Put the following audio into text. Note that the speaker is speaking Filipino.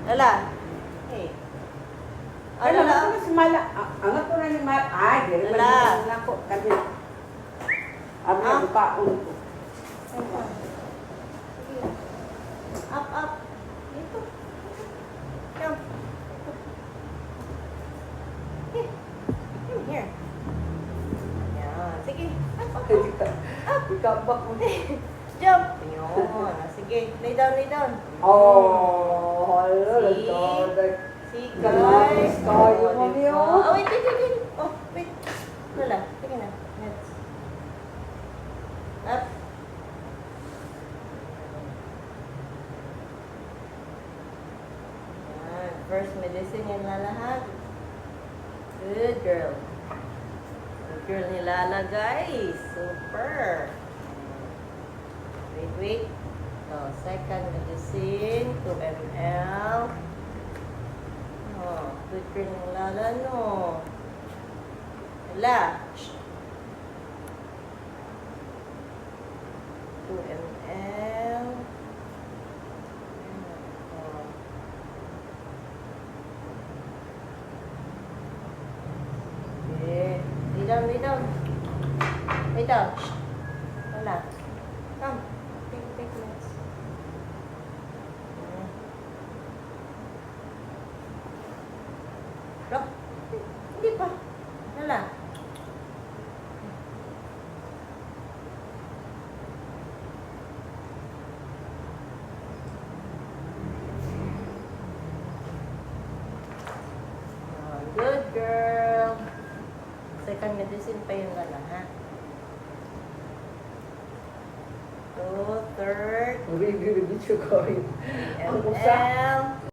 Lala. Hey. Ay, Lala. naman ko na si Mala. Angat ko na ni Mala. Ay, di rin Lala. ba na po. Kasi, abi ang kaon ko. Up, up. Dito. Come. Here. Come here. Ayan. Sige. Up, up, up. Ikabak mo. Jump. Ayan. Sige. Lay down, lay down. Oh, hello. See? See, Guys, guys. tayo mo diba? niyo. Oh, wait, wait, wait, wait. Oh, wait. Lala. Sige na. Next. Up. Ayan. First medicine yung Lala ha. Good girl. Good girl ni Lala, guys. Super. Wait, wait. Oh, second medicine, 2 ml. Oh, good girl ni Lala, no? Lala. Shh. 2 ml. Oh. Okay. Lay down, lay down. Lay down. Shh. Lala. Come. Take meds. Rock. Hindi pa. Lala. Oh, good girl. Second medicine pa yung Lala, ha? 2, third, Review siya ko. Ang usa. ml.